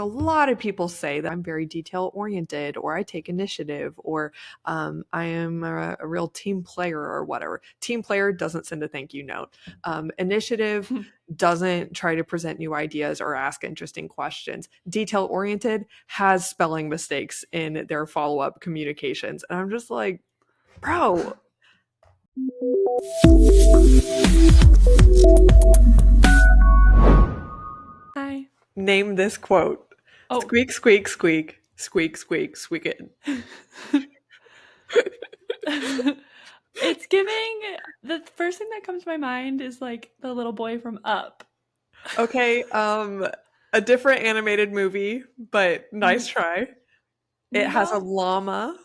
A lot of people say that I'm very detail oriented, or I take initiative, or I am a real team player or whatever. Team player doesn't send a thank you note. Initiative doesn't try to present new ideas or ask interesting questions. Detail oriented has spelling mistakes in their follow up communications. And I'm just like, bro. Hi. Name this quote. Oh. Squeak, squeak, squeak. Squeak, squeak, squeak it. It's giving, the first thing that comes to my mind is like the little boy from Up. Okay, a different animated movie, but nice try. It has a Rudolph? llama.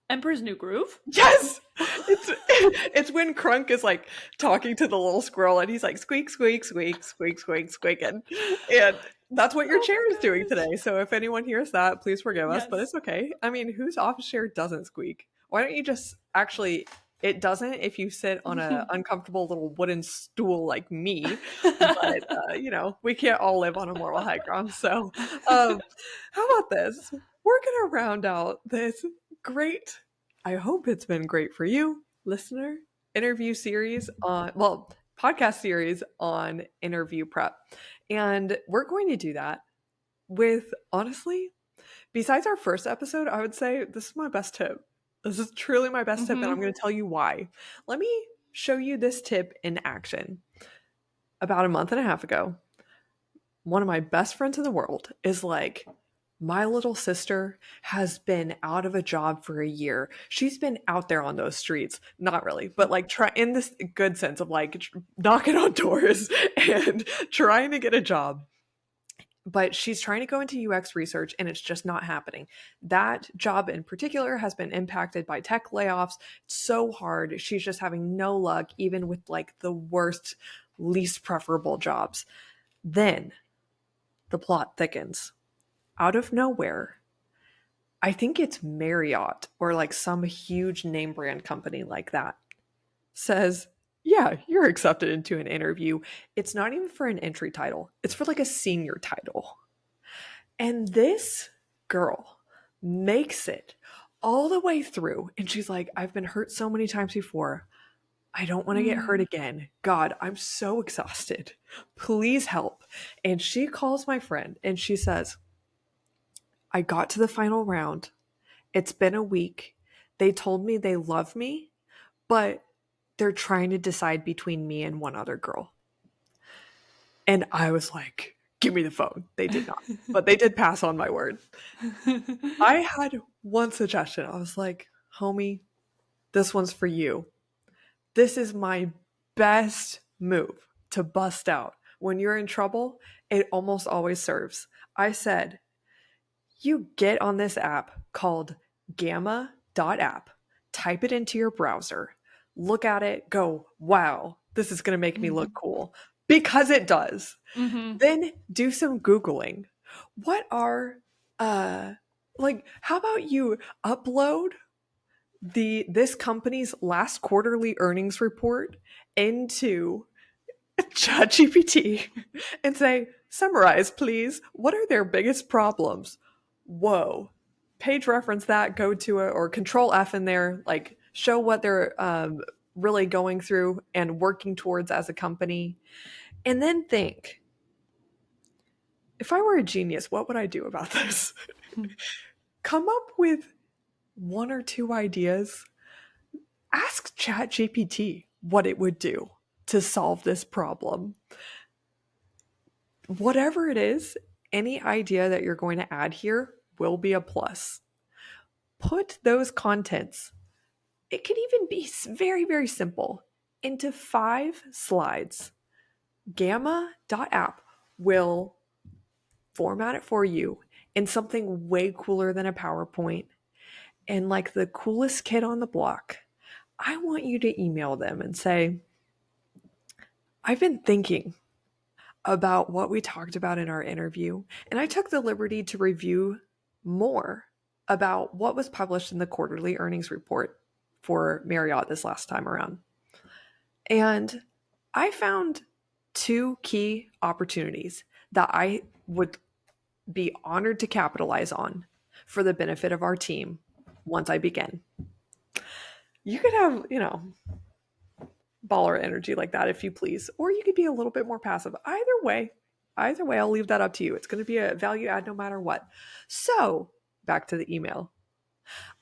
Emperor's New Groove? Yes! It's when Crunk is like talking to the little squirrel and he's like squeak, squeak, squeak, squeak, squeak, squeaking. And that's what your chair is doing today. So if anyone hears that, please forgive us, but Yes. it's okay. I mean, whose office chair doesn't squeak? Why don't you just actually, it doesn't if you sit on an uncomfortable little wooden stool like me, but we can't all live on a moral high ground. So how about this? We're gonna round out this great, I hope it's been great for you, listener, interview series podcast series on interview prep. And we're going to do that with, honestly, besides our first episode, I would say this is my best tip. This is truly my best tip, and I'm going to tell you why. Let me show you this tip in action. About a month and a half ago, one of my best friends in the world is like, my little sister has been out of a job for a year. She's been out there on those streets. Not really, but like try in this good sense of like knocking on doors and trying to get a job. But she's trying to go into UX research and it's just not happening. That job in particular has been impacted by tech layoffs. It's so hard. She's just having no luck, even with like the worst, least preferable jobs. Then the plot thickens. Out of nowhere, I think it's Marriott or like some huge name brand company like that, says, yeah, you're accepted into an interview. It's not even for an entry title. It's for like a senior title. And this girl makes it all the way through. And she's like, I've been hurt so many times before. I don't want to get hurt again. God, I'm so exhausted. Please help. And she calls my friend and she says, I got to the final round. It's been a week. They told me they love me, but they're trying to decide between me and one other girl. And I was like, give me the phone. They did not, but they did pass on my word. I had one suggestion. I was like, homie, this one's for you. This is my best move to bust out. When you're in trouble, it almost always serves. I said, you get on this app called Gamma.app, type it into your browser, look at it, go, wow, this is going to make me look cool. Because it does. Then do some Googling. What are, how about you upload this company's last quarterly earnings report into ChatGPT and say, summarize, please. What are their biggest problems? Whoa. Page reference that, go to it, or control F in there, like show what they're really going through and working towards as a company. And then think, if I were a genius, what would I do about this? Come up with one or two ideas. Ask ChatGPT what it would do to solve this problem. Whatever it is, any idea that you're going to add here will be a plus. Put those contents, it can even be very, very simple, into 5 slides. Gamma.app will format it for you in something way cooler than a PowerPoint. And like the coolest kid on the block, I want you to email them and say, I've been thinking about what we talked about in our interview, and I took the liberty to review more about what was published in the quarterly earnings report for Marriott this last time around. And I found 2 key opportunities that I would be honored to capitalize on for the benefit of our team once I begin. You could have, baller energy like that if you please, or you could be a little bit more passive. Either way, I'll leave that up to you. It's going to be a value add no matter what. So back to the email.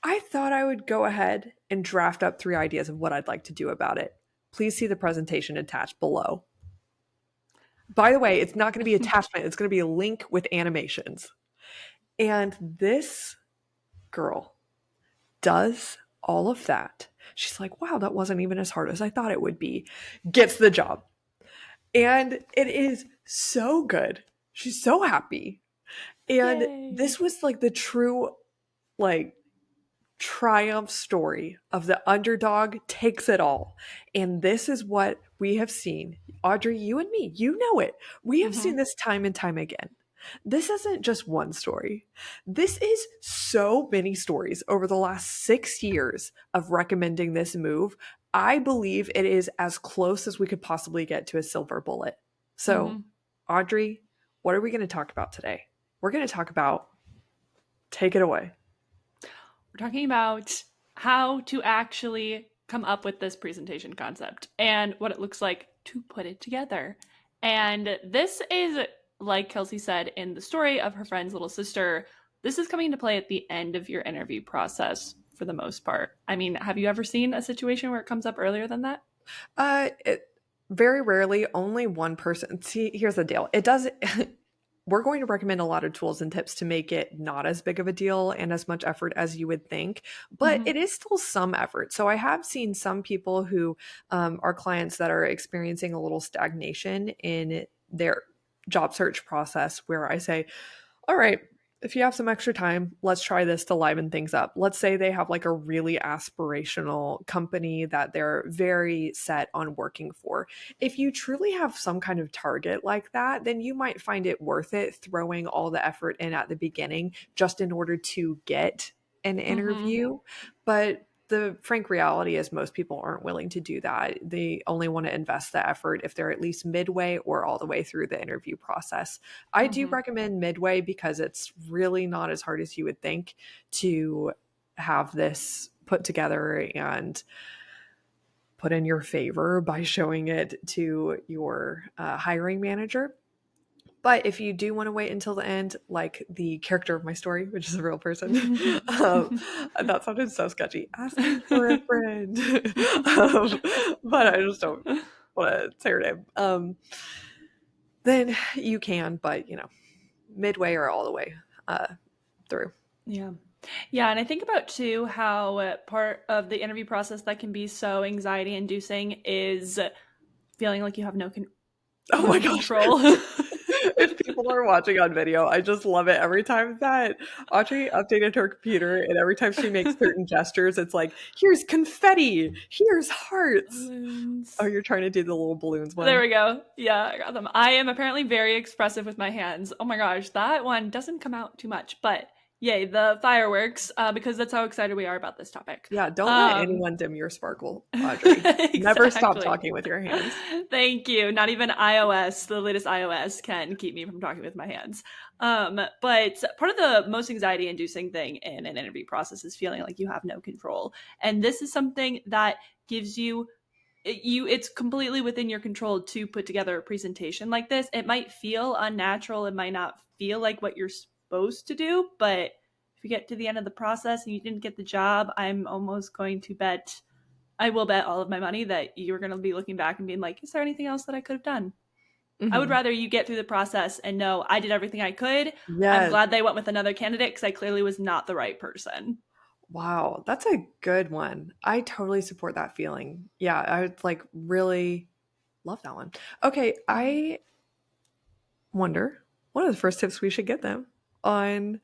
I thought I would go ahead and draft up 3 ideas of what I'd like to do about it. Please see the presentation attached below. By the way, it's not going to be attachment. It's going to be a link with animations. And this girl does all of that. She's like, wow, that wasn't even as hard as I thought it would be. Gets the job. And it is so good. She's so happy. And Yay. This was like the true, like, triumph story of the underdog takes it all. And this is what we have seen. Audrey, you and me, you know it. We have seen this time and time again. This isn't just one story. This is so many stories over the last 6 years of recommending this move. I believe it is as close as we could possibly get to a silver bullet. So, Audrey, what are we going to talk about today? We're going to talk about, take it away. We're talking about how to actually come up with this presentation concept and what it looks like to put it together. And this is, like Kelsey said in the story of her friend's little sister, this is coming into play at the end of your interview process for the most part. I mean, have you ever seen a situation where it comes up earlier than that? Very rarely. Only one person. See, here's the deal. It does. We're going to recommend a lot of tools and tips to make it not as big of a deal and as much effort as you would think, but it is still some effort. So I have seen some people who are clients that are experiencing a little stagnation in their job search process where I say, all right, if you have some extra time, let's try this to liven things up. Let's say they have like a really aspirational company that they're very set on working for. If you truly have some kind of target like that, then you might find it worth it throwing all the effort in at the beginning just in order to get an interview. But the frank reality is most people aren't willing to do that. They only want to invest the effort if they're at least midway or all the way through the interview process. I do recommend midway because it's really not as hard as you would think to have this put together and put in your favor by showing it to your hiring manager. But if you do want to wait until the end, like the character of my story, which is a real person, that sounded so sketchy. Asking for a friend. But I just don't want to say her name. Then you can, but midway or all the way through. Yeah. Yeah. And I think about too how part of the interview process that can be so anxiety inducing is feeling like you have no oh my gosh. control. If people are watching on video, I just love it. Every time that Audrey updated her computer and every time she makes certain gestures, it's like, here's confetti, here's hearts. Balloons. Oh, you're trying to do the little balloons one. There we go. Yeah, I got them. I am apparently very expressive with my hands. Oh my gosh, that one doesn't come out too much, but yay, the fireworks, because that's how excited we are about this topic. Yeah, don't let anyone dim your sparkle, Audrey. Exactly. Never stop talking with your hands. Thank you. Not even iOS, the latest iOS, can keep me from talking with my hands. But part of the most anxiety-inducing thing in an interview process is feeling like you have no control. And this is something that gives it's completely within your control to put together a presentation like this. It might feel unnatural. It might not feel like what you're supposed to do, but if you get to the end of the process and you didn't get the job, I'm almost going to bet, I will bet all of my money that you're going to be looking back and being like, is there anything else that I could have done? I would rather you get through the process and know I did everything I could. Yes. I'm glad they went with another candidate because I clearly was not the right person. Wow, that's a good one. I totally support that feeling. Yeah, I would really love that one. Okay, I wonder, one of the first tips we should get them on,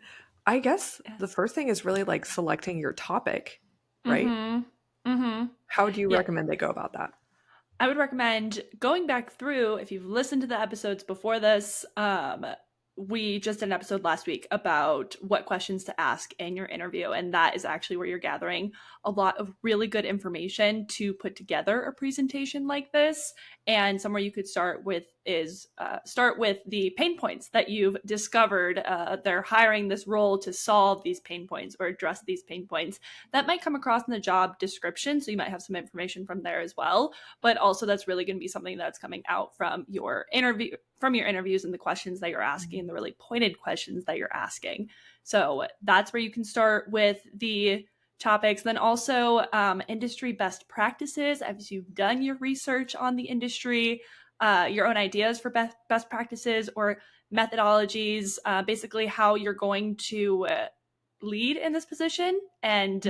I guess the first thing is really selecting your topic, right? How do you recommend they go about that? I would recommend going back through, if you've listened to the episodes before this, we just did an episode last week about what questions to ask in your interview. And that is actually where you're gathering a lot of really good information to put together a presentation like this, and somewhere you could start with is start with the pain points that you've discovered. They're hiring this role to solve these pain points or address these pain points. That might come across in the job description, so you might have some information from there as well. But also, that's really going to be something that's coming out from your interviews and the questions that you're asking, the really pointed questions that you're asking. So that's where you can start with the topics. Then also industry best practices, as you've done your research on the industry, your own ideas for best practices or methodologies, basically how you're going to lead in this position and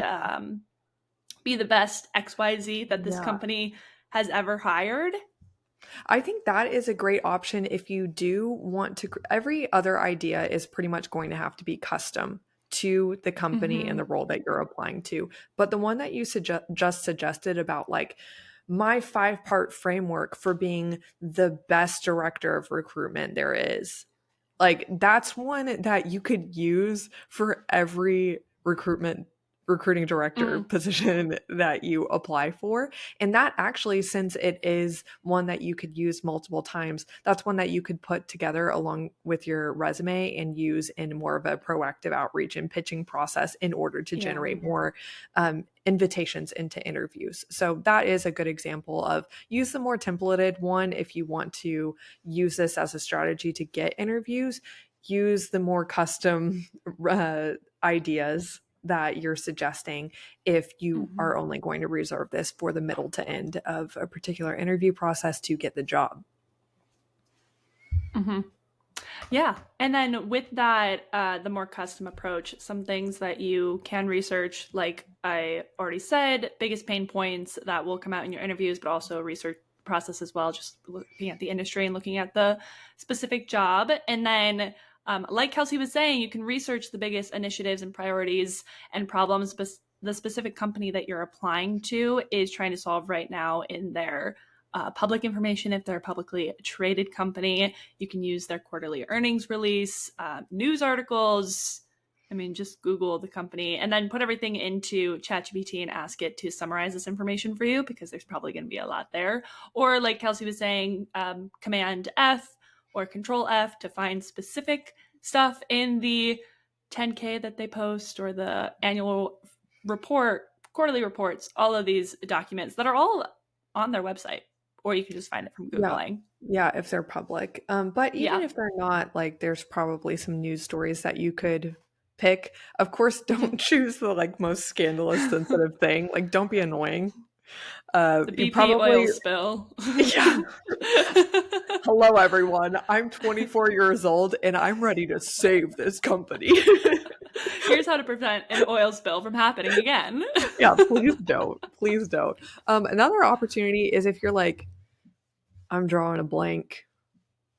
be the best XYZ that this company has ever hired. I think that is a great option if you do want to. Every other idea is pretty much going to have to be custom to the company and the role that you're applying to. But the one that you just suggested about like my 5-part framework for being the best director of recruitment there is, like that's one that you could use for every recruiting director position that you apply for. And that actually, since it is one that you could use multiple times, that's one that you could put together along with your resume and use in more of a proactive outreach and pitching process in order to generate more invitations into interviews. So that is a good example of use the more templated one if you want to use this as a strategy to get interviews. Use the more custom ideas that you're suggesting if you are only going to reserve this for the middle to end of a particular interview process to get the job. Yeah. And then with that, the more custom approach, some things that you can research, like I already said, biggest pain points that will come out in your interviews, but also research process as well, just looking at the industry and looking at the specific job. And then like Kelsey was saying, you can research the biggest initiatives and priorities and problems the specific company that you're applying to is trying to solve right now in their public information. If they're a publicly traded company, you can use their quarterly earnings release, news articles. I mean, just Google the company and then put everything into ChatGPT and ask it to summarize this information for you, because there's probably going to be a lot there. Or like Kelsey was saying, Command F or Control F to find specific stuff in the 10K that they post or the annual report, quarterly reports, all of these documents that are all on their website, or you can just find it from Googling. Yeah, if they're public. But even if they're not, like there's probably some news stories that you could pick. Of course, don't choose the like most scandalous sensitive thing. Like don't be annoying. The BP oil spill. Yeah. Hello, everyone. I'm 24 years old and I'm ready to save this company. Here's how to prevent an oil spill from happening again. Yeah, please don't. Please don't. Another opportunity is if you're like, I'm drawing a blank,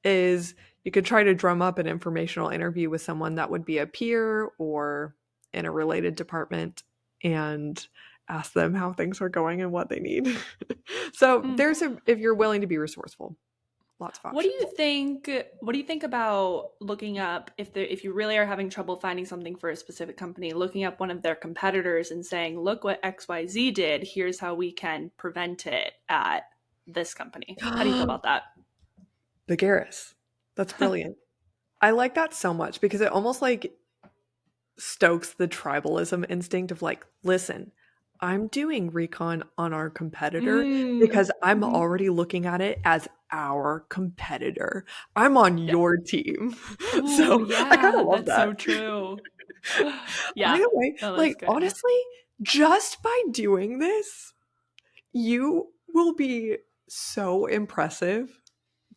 is you could try to drum up an informational interview with someone that would be a peer or in a related department and ask them how things are going and what they need. So if you're willing to be resourceful, lots of options. What do you think about looking up if you really are having trouble finding something for a specific company, looking up one of their competitors and saying, look what XYZ did, here's how we can prevent it at this company? How do you feel about that? Bagarus. That's brilliant. I like that so much because it almost like stokes the tribalism instinct of like, listen, I'm doing recon on our competitor because I'm already looking at it as our competitor. I'm on your team. Ooh, so yeah, I kind of love that's that. so true. Yeah. By the way, like good. Honestly, just by doing this, you will be so impressive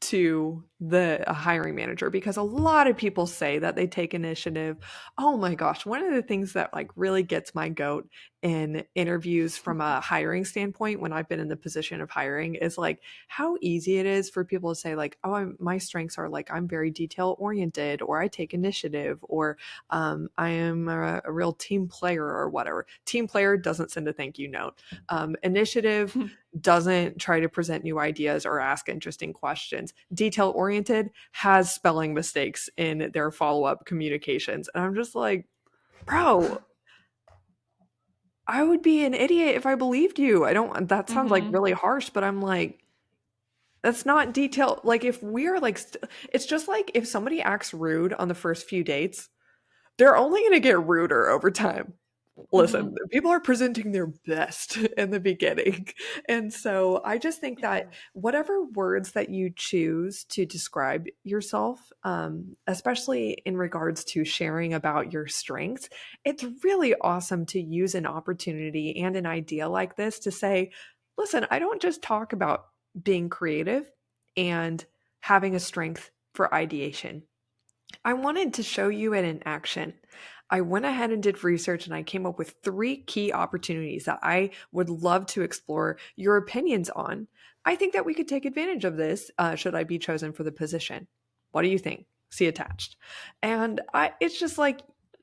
to the hiring manager, because a lot of people say that they take initiative. Oh my gosh, one of the things that like really gets my goat in interviews from a hiring standpoint when I've been in the position of hiring is like how easy it is for people to say like, oh, my strengths are like I'm very detail oriented, or I take initiative, or I am a real team player or whatever. Team player doesn't send a thank you note. Initiative doesn't try to present new ideas or ask interesting questions. Detail oriented has spelling mistakes in their follow-up communications. And I'm just like, bro, I would be an idiot if I believed you. That sounds like really harsh, but I'm like, That's not detailed. Like if we're like, it's just like if somebody acts rude on the first few dates, they're only going to get ruder over time. Mm-hmm. Listen, people are presenting their best in the beginning. And so I just think Yeah. that whatever words that you choose to describe yourself, especially in regards to sharing about your strengths, it's really awesome to use an opportunity and an idea like this to say, listen, I don't just talk about being creative and having a strength for ideation. I wanted to show you it in action. I went ahead and did research and I came up with 3 key opportunities that I would love to explore your opinions on. I think that we could take advantage of this should I be chosen for the position. What do you think? See attached. And it's just like,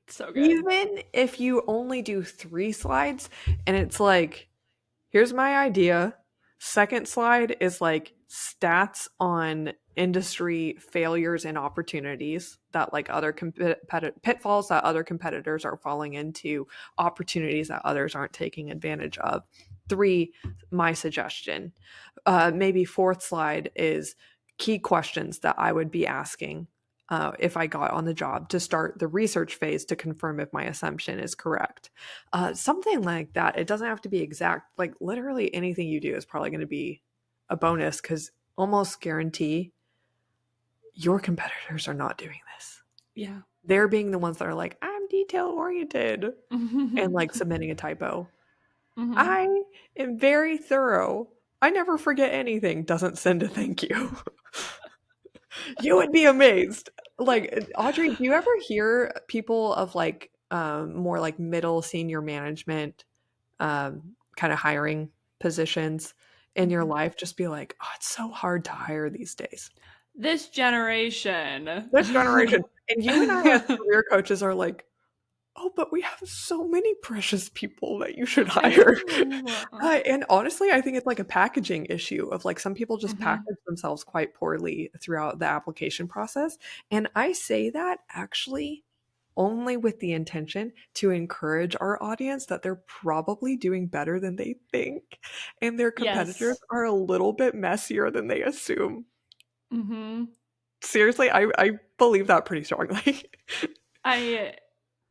So good. even if you only do 3 slides and it's like, here's my idea. Second slide is like stats on industry failures and opportunities that like other pitfalls that other competitors are falling into, opportunities that others aren't taking advantage of. 3, my suggestion. Maybe fourth slide is key questions that I would be asking if I got on the job to start the research phase to confirm if my assumption is correct. Something like that. It doesn't have to be exact. Like literally anything you do is probably going to be a bonus because almost guarantee your competitors are not doing this. Yeah. They're being the ones that are like, I'm detail oriented and like Mm-hmm. submitting a typo. I am very thorough. I never forget anything. Doesn't send a thank you. You would be amazed. Like, Audrey, do you ever hear people of like more like middle senior management kind of hiring positions in your life just be like, oh, it's so hard to hire these days? This generation. This generation. And you and I as career coaches are like, oh, but we have so many precious people that you should I hire. know. And honestly, I think it's like a packaging issue of like some people just Mm-hmm. package themselves quite poorly throughout the application process. And I say that actually only with the intention to encourage our audience that they're probably doing better than they think. And their competitors Yes. are a little bit messier than they assume. Mm-hmm. Seriously, I believe that pretty strongly. I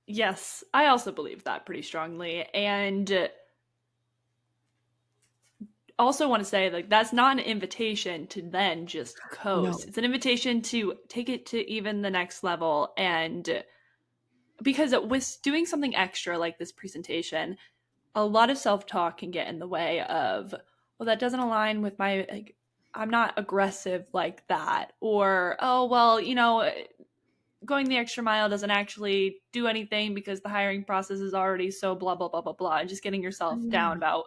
yes, I also believe that pretty strongly, and also want to say like that's not an invitation to then just coast. No. It's an invitation to take it to even the next level, and because with doing something extra like this presentation, a lot of self-talk can get in the way of, well, that doesn't align with my like I'm not aggressive like that, or oh well, going the extra mile doesn't actually do anything because the hiring process is already so blah blah blah blah blah, and just getting I yourself down know. about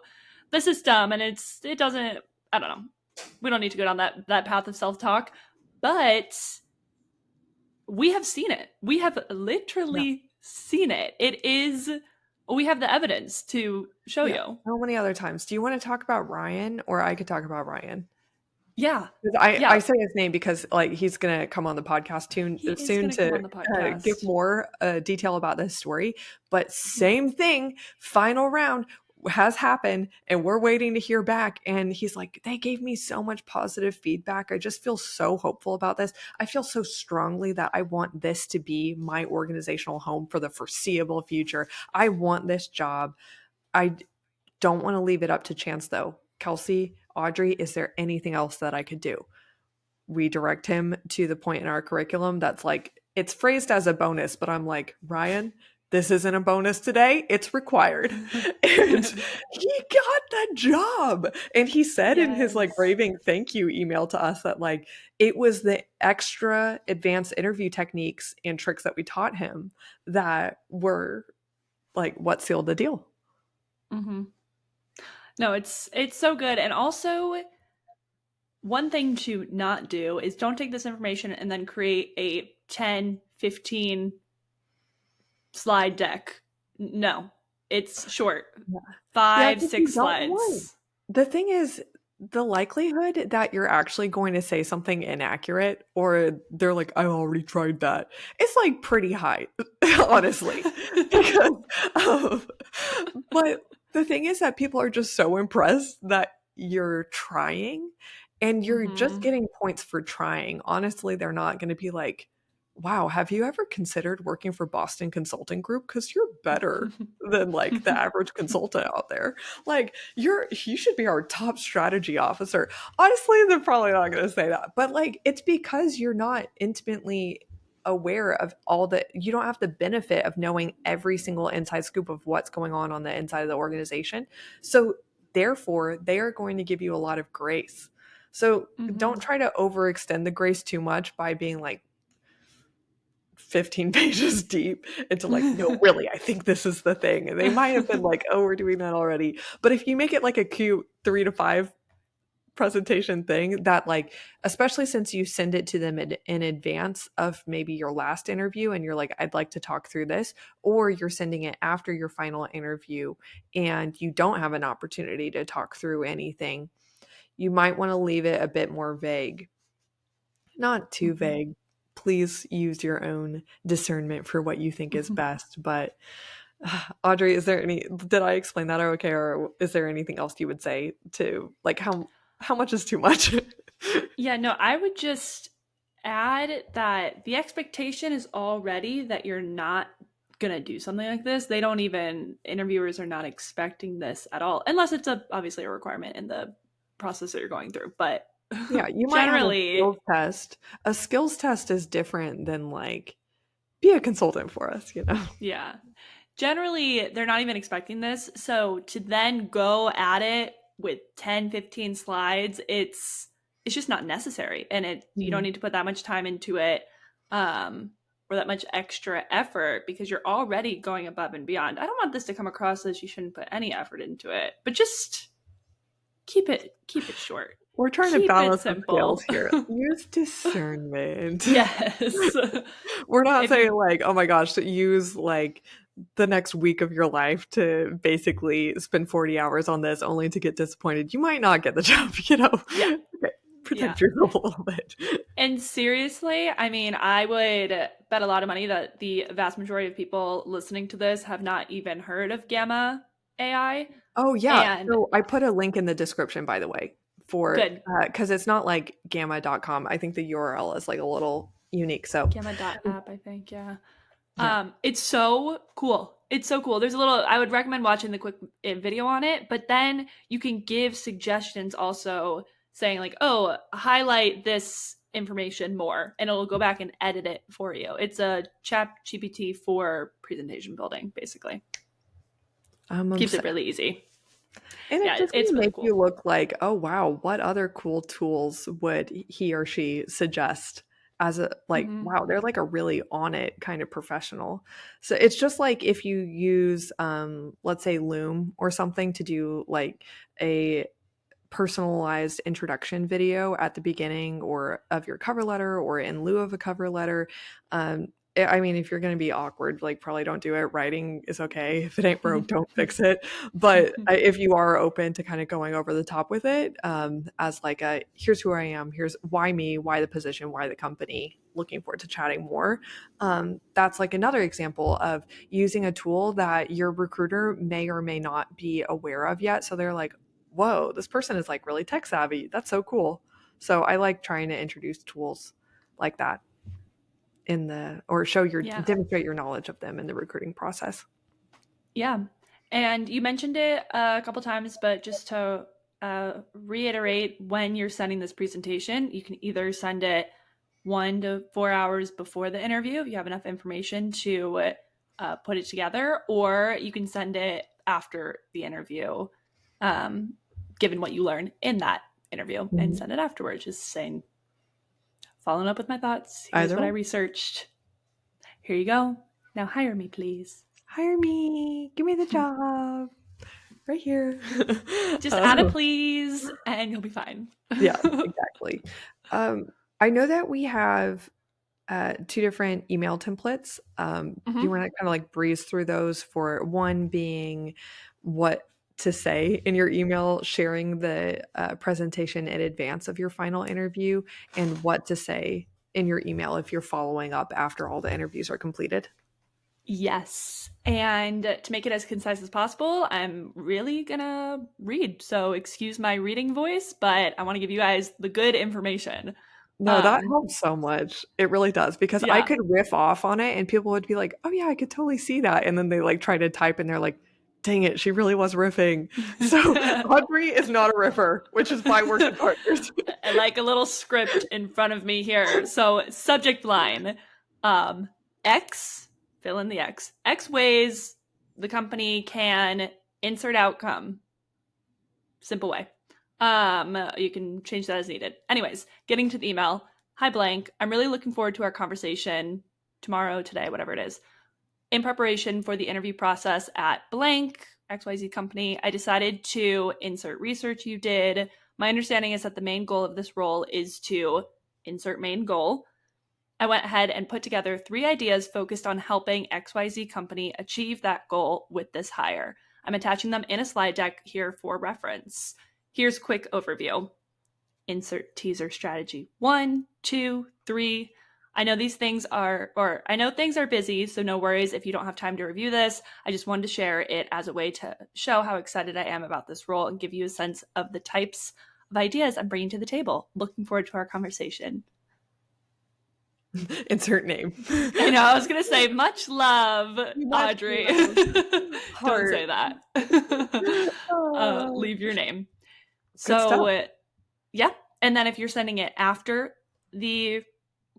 the system, and it doesn't, I don't know, we don't need to go down that path of self-talk, but we have seen it, we have Yeah. literally seen it. It is, we have the evidence to show Yeah. you. So many other times. Do you want to talk about Ryan or I could talk about Ryan? Yeah. 'Cause I Yeah. say his name because, like, he's gonna come on the podcast He is soon going to come to, on the give podcast. more, detail about this story, but Mhm. same thing, final round has happened, and we're waiting to hear back, and he's like, "They gave me so much positive feedback, I just feel so hopeful about this. I feel so strongly that I want this to be my organizational home for the foreseeable future. I want this job. I don't wanna leave it up to chance, though. Kelsey, Audrey, is there anything else that I could do?" We direct him to the point in our curriculum that's like, it's phrased as a bonus, but I'm like, Ryan, this isn't a bonus today. It's required. And he got the job. And he said in his like Yes. raving thank you email to us that like it was the extra advanced interview techniques and tricks that we taught him that were like what sealed the deal. Mm-hmm. No, it's so good. And also, one thing to not do is don't take this information and then create a 10, 15 slide deck. No, it's short. Yeah. Yeah, Five, because you six don't want. slides. The thing is, the likelihood that you're actually going to say something inaccurate or they're like, I already tried that, it's like pretty high, honestly. Because, um, but the thing is that people are just so impressed that you're trying. And you're just Mm-hmm. getting points for trying. Honestly, they're not going to be like, wow, have you ever considered working for Boston Consulting Group? Because you're better than like the average consultant out there. Like you should be our top strategy officer. Honestly, they're probably not going to say that. But like it's because you're not intimately aware of all the you don't have the benefit of knowing every single inside scoop of what's going on the inside of the organization. So therefore, they are going to give you a lot of grace. So Mm-hmm. don't try to overextend the grace too much by being like 15 pages deep into like, no, really, I think this is the thing. And they might have been like, oh, we're doing that already. But if you make it like a cute 3 to 5 presentation thing that like, especially since you send it to them in advance of maybe your last interview and you're like, I'd like to talk through this, or you're sending it after your final interview and you don't have an opportunity to talk through anything, you might want to leave it a bit more vague. Not too Mm-hmm. vague. Please use your own discernment for what you think is best. But Audrey, did I explain that okay? Or is there anything else you would say to like how much is too much? Yeah, no, I would just add that the expectation is already that you're not gonna do something like this. They don't even interviewers are not expecting this at all, unless it's obviously a requirement in the process that you're going through. But Yeah, you might have a generally, skills test. A skills test is different than like be a consultant for us, you know? yeah, generally they're not even expecting this. So to then go at it with 10, 15 slides, it's just not necessary, and you don't Mhm. need to put that much time into it, um or that much extra effort, because you're already going above and beyond. I don't want this to come across as you shouldn't put any effort into it, but just keep it short. We're trying to Keep it balance the scales simple. here. Use discernment. Yes. We're not If saying you like, oh my gosh, to use like the next week of your life to basically spend 40 hours on this only to get disappointed. You might not get the job, you know? Yeah, Okay, yeah. protect yourself a little bit. And seriously, I mean, I would bet a lot of money that the vast majority of people listening to this have not even heard of Gamma AI. Oh yeah. And So I put a link in the description, by the way, for good, because it's not like Gamma.com. I think the URL is like a little unique. So Gamma.app, I think, yeah. yeah. It's so cool. It's so cool. There's a little, I would recommend watching the quick video on it, but then you can give suggestions also, saying like, oh, highlight this information more, and it'll go back and edit it for you. It's a chat GPT for presentation building, basically. I'm Keeps it obsessed. really easy. And it's Yeah, just it's gonna really make you cool. look like, "Oh, wow, what other cool tools would he or she suggest?" As a like, Hmm. wow, they're like a really on it kind of professional. So it's just like if you use, let's say Loom or something to do like a personalized introduction video at the beginning or of your cover letter or in lieu of a cover letter. I mean, if you're going to be awkward, like probably don't do it. Writing is okay. If it ain't broke, don't fix it. But if you are open to kind of going over the top with it, as like a here's who I am, here's why me, why the position, why the company, looking forward to chatting more. That's like another example of using a tool that your recruiter may or may not be aware of yet. So they're like, whoa, this person is like really tech savvy. That's so cool. So I like trying to introduce tools like that in the or show your Yeah. demonstrate your knowledge of them in the recruiting process. Yeah. And you mentioned it a couple times, but just to reiterate, when you're sending this presentation, you can either send it 1 to 4 hours before the interview if you have enough information to put it together, or you can send it after the interview, um, given what you learn in that interview, and Mhm. send it afterwards, just saying, following up with my thoughts. Here's Either what I way. researched. Here you go. Now hire me, please. Hire me. Give me the job. Right here. Just add a Uh, please and you'll be fine. yeah, exactly. I know that we have two different email templates. Do you Hmm. want to kind of like breeze through those for one being what to say in your email, sharing the presentation in advance of your final interview, and what to say in your email if you're following up after all the interviews are completed? Yes. And to make it as concise as possible, I'm really gonna read. So excuse my reading voice, but I want to give you guys the good information. No, that Um, helps so much. It really does because I yeah. could riff off on it and people would be like, "Oh yeah, I could totally see that." And then they like try to type and they're like, "Dang it, she really was riffing." So Audrey is not a riffer, which is why we're good partners. I like a little script in front of me here. So subject line, X, fill in the X. X ways the company can insert outcome. Simple way. You can change that as needed. Anyways, getting to the email. Hi, blank. I'm really looking forward to our conversation tomorrow, today, whatever it is. In preparation for the interview process at blank, XYZ company, I decided to insert research you did. My understanding is that the main goal of this role is to insert main goal. I went ahead and put together 3 ideas focused on helping XYZ company achieve that goal with this hire. I'm attaching them in a slide deck here for reference. Here's a quick overview. Insert teaser strategy 1, 2, 3. I know things are busy, so no worries if you don't have time to review this. I just wanted to share it as a way to show how excited I am about this role and give you a sense of the types of ideas I'm bringing to the table. Looking forward to our conversation. Insert name. I know, I was going to say, much love, Audrey. Love. Don't say that. Leave your name. So, yeah. And then if you're sending it after the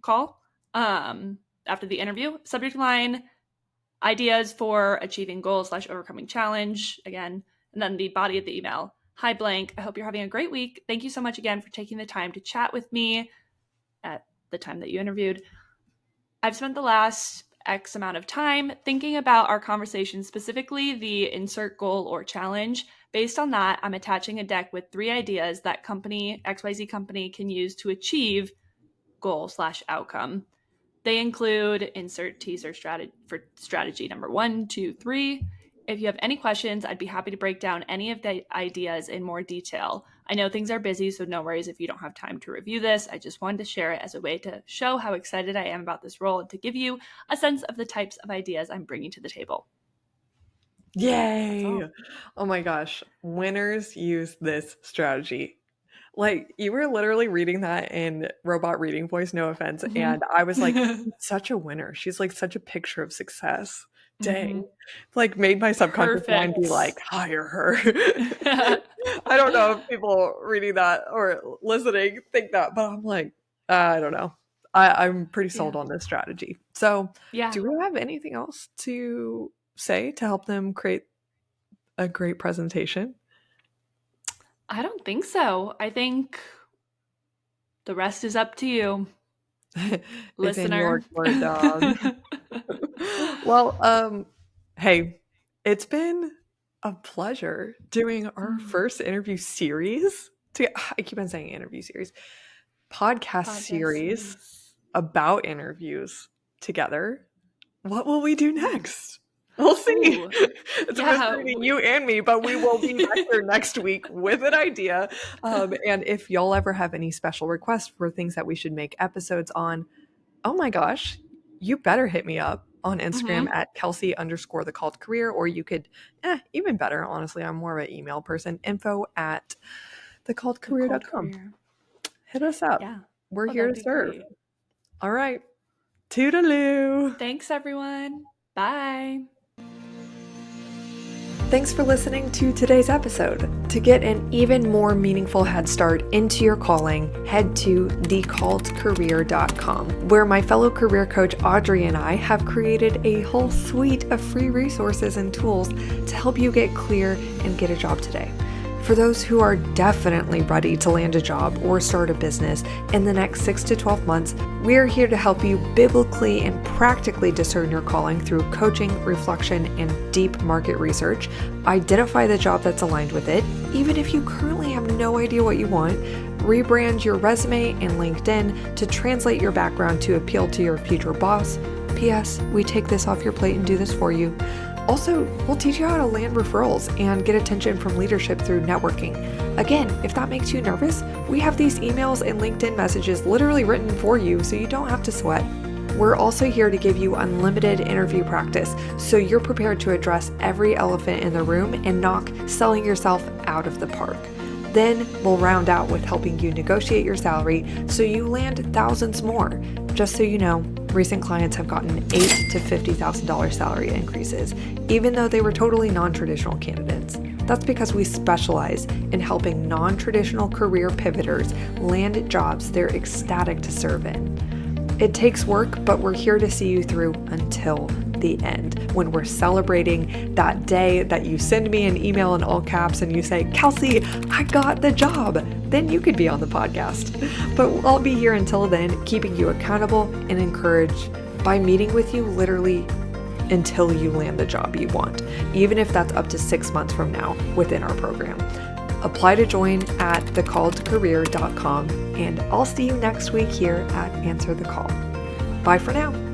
call, after the interview, subject line, ideas for achieving goals / overcoming challenge, again, and then the body of the email. Hi, blank. I hope you're having a great week. Thank you so much again for taking the time to chat with me at the time that you interviewed. I've spent the last X amount of time thinking about our conversation, specifically the insert goal or challenge. Based on that, I'm attaching a deck with 3 ideas that company, XYZ company, can use to achieve goal / outcome. They include insert teaser strategy number 1, 2, 3. If you have any questions, I'd be happy to break down any of the ideas in more detail. I know things are busy, so no worries if you don't have time to review this. I just wanted to share it as a way to show how excited I am about this role and to give you a sense of the types of ideas I'm bringing to the table. Yay! Oh my gosh. Winners use this strategy. Like, you were literally reading that in robot reading voice, no offense, and I was like, such a winner. She's like such a picture of success. Dang. Like, made my subconscious mind be like, hire her. I don't know if people reading that or listening think that, but I'm like, I don't know. I'm pretty sold on this strategy. So, do we have anything else to say to help them create a great presentation? I don't think so. I think the rest is up to you, listener. Dog. Well, hey, it's been a pleasure doing our first interview series. I keep on saying interview series. Podcast series about interviews together. What will we do next? We'll see. It's a mystery to you and me, but we will be back here next week with an idea. And if y'all ever have any special requests for things that we should make episodes on, oh my gosh, you better hit me up on Instagram at Kelsey_the called career, or you could, even better, honestly, I'm more of an email person, info@thecalledcareer.com. Hit us up. Yeah. We're here to serve. Great. All right. Toodaloo. Thanks, everyone. Bye. Thanks for listening to today's episode. To get an even more meaningful head start into your calling, head to thecalledcareer.com, where my fellow career coach Audrey and I have created a whole suite of free resources and tools to help you get clear and get a job today. For those who are definitely ready to land a job or start a business in the next 6 to 12 months, we're here to help you biblically and practically discern your calling through coaching, reflection, and deep market research. Identify the job that's aligned with it, even if you currently have no idea what you want. Rebrand your resume and LinkedIn to translate your background to appeal to your future boss. P.S. We take this off your plate and do this for you. Also, we'll teach you how to land referrals and get attention from leadership through networking. Again, if that makes you nervous, we have these emails and LinkedIn messages literally written for you so you don't have to sweat. We're also here to give you unlimited interview practice so you're prepared to address every elephant in the room and knock selling yourself out of the park. Then we'll round out with helping you negotiate your salary so you land thousands more. Just so you know, recent clients have gotten $8,000 to $50,000 salary increases, even though they were totally non-traditional candidates. That's because we specialize in helping non-traditional career pivoters land jobs they're ecstatic to serve in. It takes work, but we're here to see you through until the end, when we're celebrating that day that you send me an email in all caps and you say, Kelsey, I got the job. Then you could be on the podcast. But I'll be here until then, keeping you accountable and encouraged by meeting with you literally until you land the job you want, even if that's up to 6 months from now within our program. Apply to join at thecalledcareer.com, and I'll see you next week here at Answer the Call. Bye for now.